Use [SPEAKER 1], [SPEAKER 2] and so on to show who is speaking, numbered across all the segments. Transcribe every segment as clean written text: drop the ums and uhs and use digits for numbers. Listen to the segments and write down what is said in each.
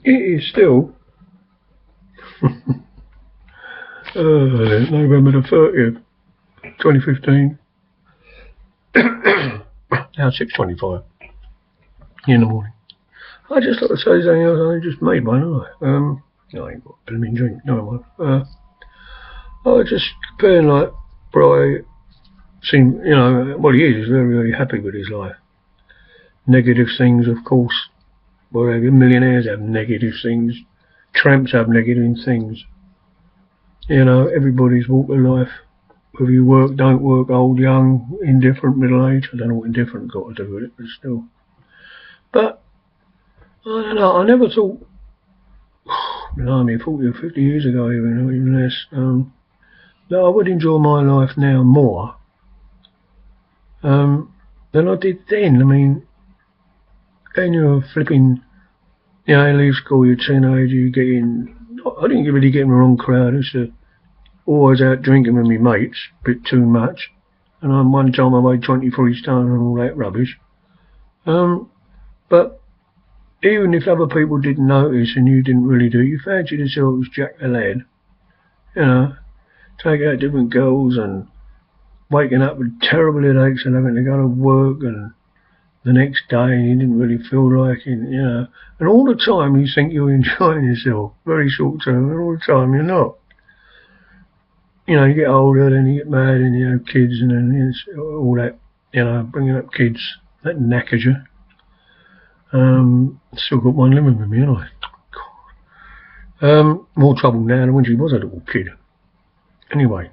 [SPEAKER 1] It is still November the 30th, 2015. Now 6:25 in the morning. I just like to say something else. I just made one, haven't I? No, I ain't got a blooming drink. No one. I was just comparing like Bri seem, what he is very, very happy with his life. Negative things, of course. Whatever, millionaires have negative things. Tramps have negative things. Everybody's walk of life. Whether you work, don't work, old, young, indifferent, middle age. I don't know what indifferent got to do with it, but still. But, I don't know, I never thought, 40 or 50 years ago even less, that I would enjoy my life now more than I did then. I mean, when you're flipping, you leave school, you're a teenager, you get in, I didn't really get in the wrong crowd. I used to always out drinking with my mates, a bit too much. And one time I weighed 23 stone and all that rubbish. But even if other people didn't notice and you didn't really do it, you fancied yourself as Jack the Lad. Take out different girls and waking up with terrible headaches and having to go to work and the next day and you didn't really feel like it, And all the time you think you're enjoying yourself, very short term, and all the time you're not. You get older, then you get married and you have kids and then all that, bringing up kids, that knackers you. Still got one living with me, haven't I? More trouble now than when she was a little kid. Anyway,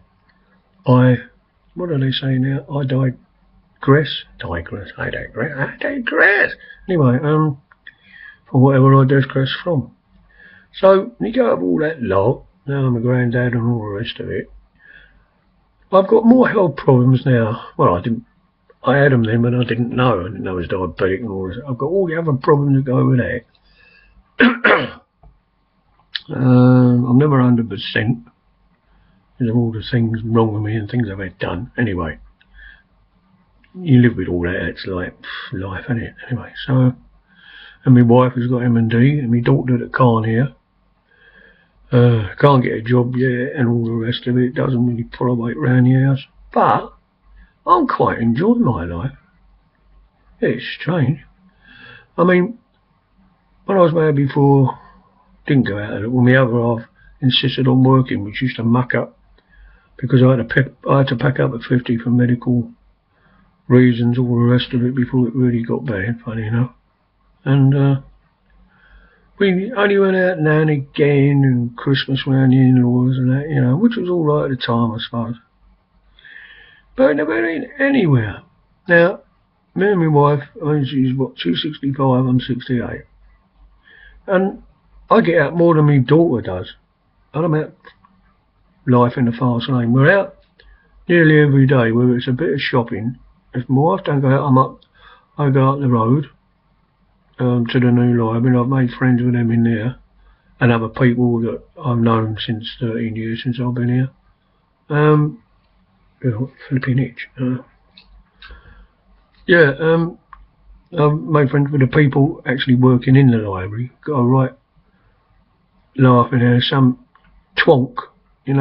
[SPEAKER 1] what do they say now? I digress. Anyway, for whatever I digress from. So, you go up all that lot, now I'm a granddad and all the rest of it. I've got more health problems now. Well, I had them then, but I didn't know. I didn't know I was diabetic and all this. I've got all the other problems that go with that. I'm never 100% because of all the things wrong with me and things I've had done. Anyway, you live with all that. It's like life, isn't it? Anyway, so, and my wife has got M&D, and my daughter that can't hear. Can't get a job yet and all the rest of it. Doesn't really tolerate around the house. But I'm quite enjoying my life. It's strange. I mean, when I was married before, didn't go out of it. Well, my other half insisted on working, which used to muck up because I had to pack up at 50 for medical reasons, all the rest of it, before it really got bad, funny enough. And we only went out now and again, and Christmas around the in-laws and that, which was all right at the time, I suppose. But I never went anywhere. Now, me and my wife, she's 65, I'm 68. And I get out more than my daughter does. And I'm out life in the fast lane. We're out nearly every day, whether it's a bit of shopping. If my wife don't go out, I go up the road. To the new library, and I've made friends with them in there and other people that I've known since 13 years since I've been here. Flipping itch. I've made friends with the people actually working in the library. Got a right laughing there. Some twonk, if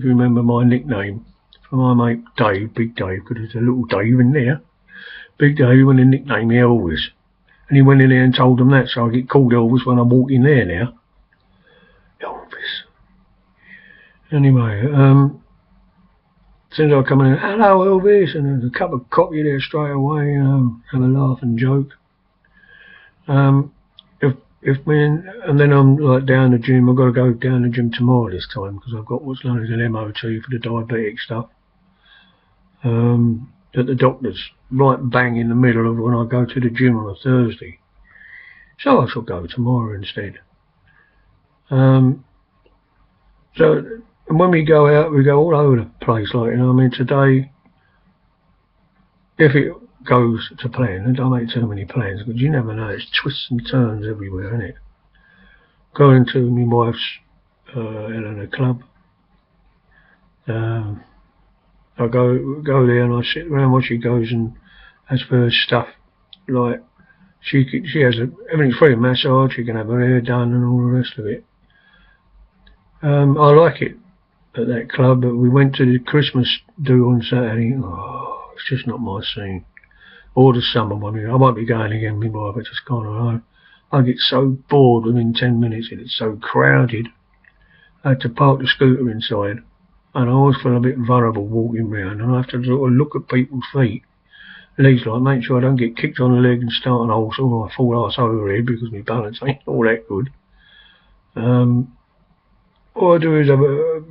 [SPEAKER 1] you remember my nickname from my mate Dave, Big Dave, because there's a little Dave in there. Big Dave, when they nicknamed me Elvis. And he went in there and told them that, so I get called Elvis when I walk in there now. Elvis. Anyway, as soon as I come in, hello Elvis, and there's a cup of coffee there straight away, have a laugh and joke. And then I'm like down the gym. I've got to go down the gym tomorrow this time because I've got what's known as an MOT for the diabetic stuff. At the doctor's right bang in the middle of when I go to the gym on a Thursday. So I shall go tomorrow instead. And when we go out, we go all over the place, today, if it goes to plan, I don't make too many plans, because you never know, it's twists and turns everywhere, isn't it? Going to my wife's Eleanor club. I go there and I sit around while she goes and has for her stuff, like She has everything's free, massage. She can have her hair done and all the rest of it. I like it at that club, but we went to the Christmas do on Saturday. Oh, it's just not my scene. Or the summer one. I won't be going again. My wife, I just can't know. I get so bored within 10 minutes. It's so crowded. I had to park the scooter inside, and I always feel a bit vulnerable walking around, and I have to sort of look at people's feet. Legs like, make sure I don't get kicked on the leg and start an horse, or I fall arse over here because my balance ain't all that good. All I do is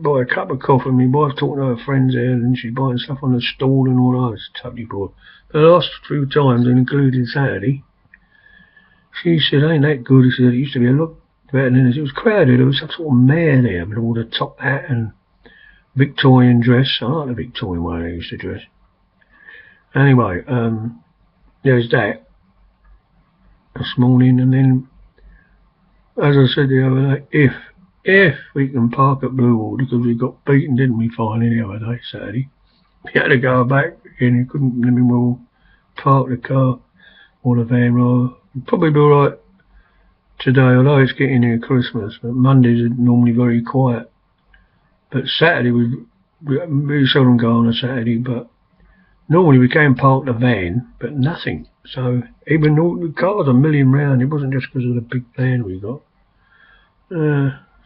[SPEAKER 1] buy a cup of coffee. My wife talking to her friends there, and she's buying stuff on the stall and all that. It's totally bored. The last few times, including Saturday, she said, ain't that good. She said, it used to be a lot better than this. It was crowded. There was some sort of mare there with all the top hat and Victorian dress. I like the Victorian way they used to dress. Anyway, there's that this morning, and then, as I said the other day, if we can park at Bluewater, because we got beaten, didn't we, finally the other day, Saturday. We had to go back again. You couldn't let me well park the car or the van rather. Probably be alright today, although it's getting near Christmas, but Mondays are normally very quiet. But Saturday, we seldom go on a Saturday, but normally we can park the van, but nothing. So even though the car's a million round, it wasn't just because of the big van we got.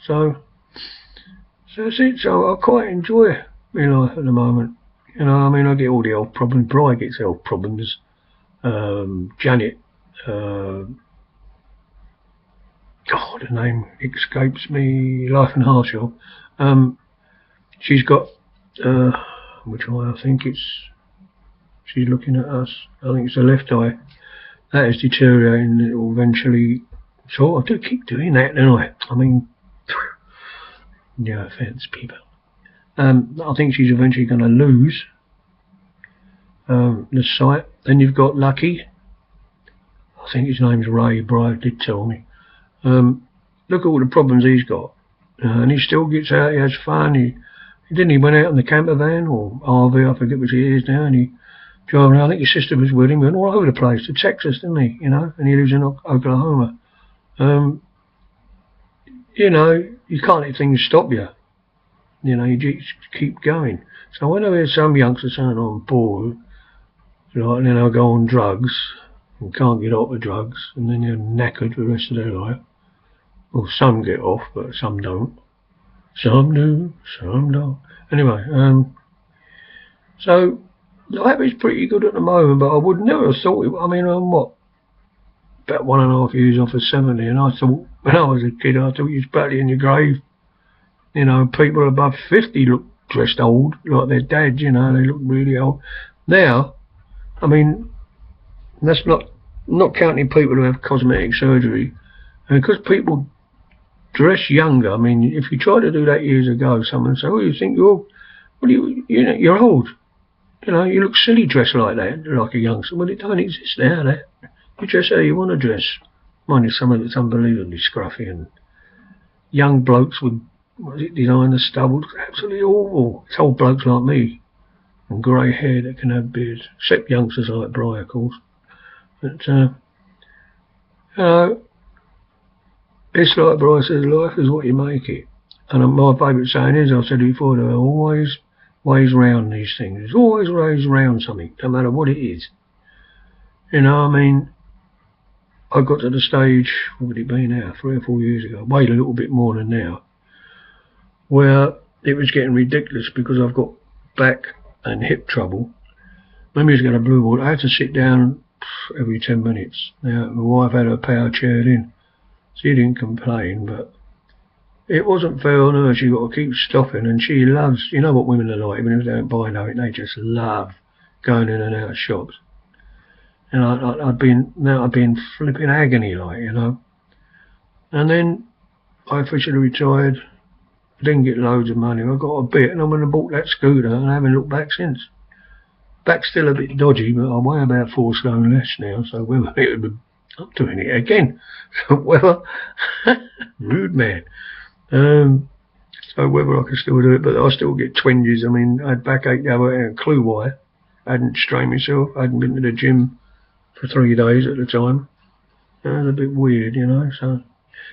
[SPEAKER 1] So that's it. So I quite enjoy my life at the moment. You know, I mean, I get all the health problems. Bri gets health problems. Janet, God, the name escapes me. Life and Heart Show. She's got, which eye? I think she's looking at us. I think it's the left eye. That is deteriorating. It will eventually. So I do keep doing that, don't I? I mean, no offence, people. I think she's eventually going to lose the sight. Then you've got Lucky. I think his name's Ray. Brian did tell me. Look at all the problems he's got, and he still gets out. He has fun. He went out in the camper van or RV. I forget which it is now, and he drove around. I think his sister was with him. Went all over the place to Texas, didn't he? You know, and he lives in Oklahoma. You know, you can't let things stop you. You know, you just keep going. So when I hear some youngsters saying, oh, I'm bored, right, and then I'll go on drugs and can't get off the drugs, and then they're knackered for the rest of their life. Well, some get off, but some don't. Some do, some don't. Anyway, so life is pretty good at the moment, but I would never have thought it. I mean, I'm what? About 1.5 years off of 70, and I thought, when I was a kid, I thought you was battling in your grave. You know, people above 50 look dressed old, like their dads, you know, they look really old. Now, I mean, that's not counting people who have cosmetic surgery. And because people dress younger, I mean, if you tried to do that years ago, someone say, oh, you think you're old. You know, you look silly dressed like that, like a youngster. Well, it don't exist now, that. You dress how you want to dress. Mind you, some of it's unbelievably scruffy, and young blokes with, designer stubble, absolutely awful. It's old blokes like me, and grey hair that can have beards, except youngsters like Bri, of course. But, you know, it's like Bri says, life is what you make it. And my favourite saying is, I've said it before, there are always ways round these things. There's always ways round something, no matter what it is. You know, I mean, I got to the stage, what would it be now, 3 or 4 years ago, wait a little bit more than now, where it was getting ridiculous because I've got back and hip trouble. When we was going to Bluewater, I had to sit down every 10 minutes. Now, my wife had her power chaired in. She didn't complain, but it wasn't fair on her. She got to keep stopping, and she loves, you know what women are like, even if they don't buy nothing, they just love going in and out of shops. And I'd been flipping agony, like, you know. And then I officially retired. Didn't get loads of money. I got a bit, and I went and bought that scooter, and I haven't looked back since. Back's still a bit dodgy, but I weigh about 4 stone less now, so whether it would be, I'm doing it again. So whether, rude man. So whether I can still do it, but I still get twinges. I mean, I had backache the other day, clue why. I hadn't strained myself. I hadn't been to the gym for 3 days at the time. It's a bit weird, you know. So,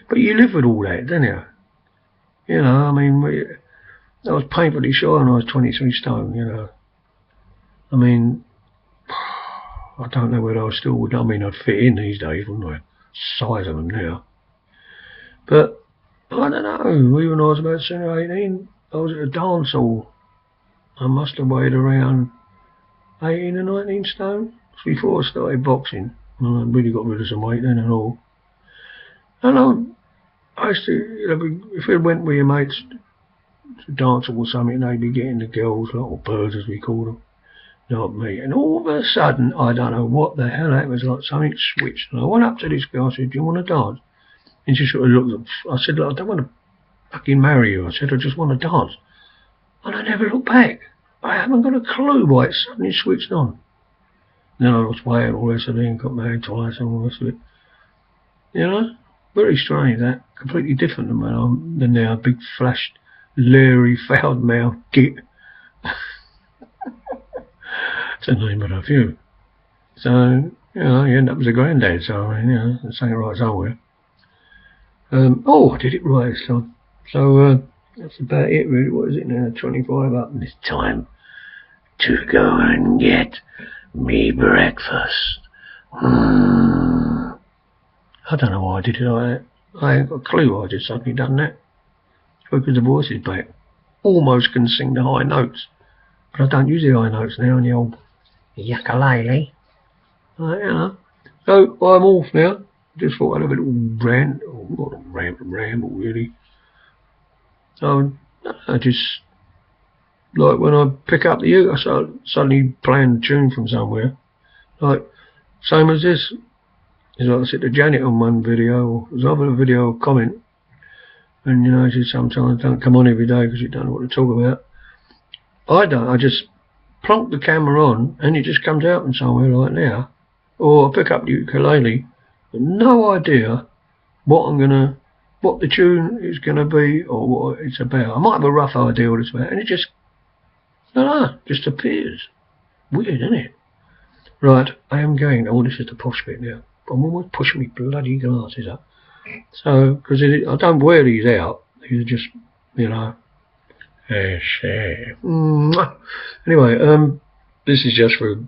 [SPEAKER 1] but you live with all that, don't you? You know, I mean, I was painfully shy when I was 23 stone, you know. I mean, I don't know whether I still would. I mean, I'd fit in these days, wouldn't I? Size of them now. But, I don't know. When I was about 17 or 18, I was at a dance hall. I must have weighed around 18 or 19 stone. Before I started boxing. And I really got rid of some weight then and all. And I used to, you know, if we went with your mates to dance or something, they'd be getting the girls, little birds as we call them, not me. And all of a sudden, I don't know what the hell that was, like something switched. And I went up to this girl, I said, do you want to dance? And she sort of looked, I said, look, I don't want to fucking marry you. I said, I just want to dance. And I never looked back. I haven't got a clue why it suddenly switched on. Then I lost weight and all the rest of it, and got married twice and all the rest of it. You know? Very strange, that. Completely different than now. Big flashed, leery, foul-mouthed git. That's the name of a few. So, you know, you end up as a granddad, so, I mean, you know, that's saying it right somewhere. I did it right this time. So, that's about it, really. What is it now? 25 up, and it's time to go and get me breakfast. I don't know why I did it like that. I ain't got a clue why I just suddenly done that. Because the voice is back. Almost can sing the high notes. But I don't use the high notes now on the old ukulele. You know. So I'm off now. Just thought I'd have a little rant. Or not a ramble really. So I just, like when I pick up the uke, I start suddenly playing a tune from somewhere. Like, same as this. It's like I said to Janet on one video, or it was over a video comment, and you know, she sometimes don't come on every day because you don't know what to talk about. I don't, I just plonk the camera on and it just comes out from somewhere like now. Or I pick up the ukulele, with no idea what the tune is gonna be or what it's about. I might have a rough idea what it's about, and it just, I don't know, just appears. Weird, isn't it? Right, I am going, oh, this is the posh bit now. I'm almost pushing my bloody glasses up. So, because I don't wear these out. These are just, you know. Anyway, this is just for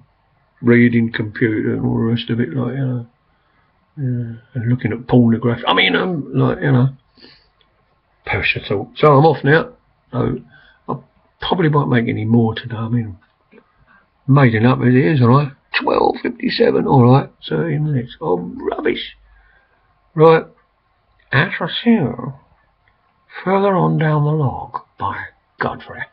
[SPEAKER 1] reading computer and all the rest of it, like, you know. And looking at pornography. I mean, like, you know. Perish of thought. So I'm off now. So, I probably won't make any more today. I mean, made it up as it is, alright. 12:57, alright, 30 minutes. Oh, rubbish. Right, as for you, further on down the log by Godfrey.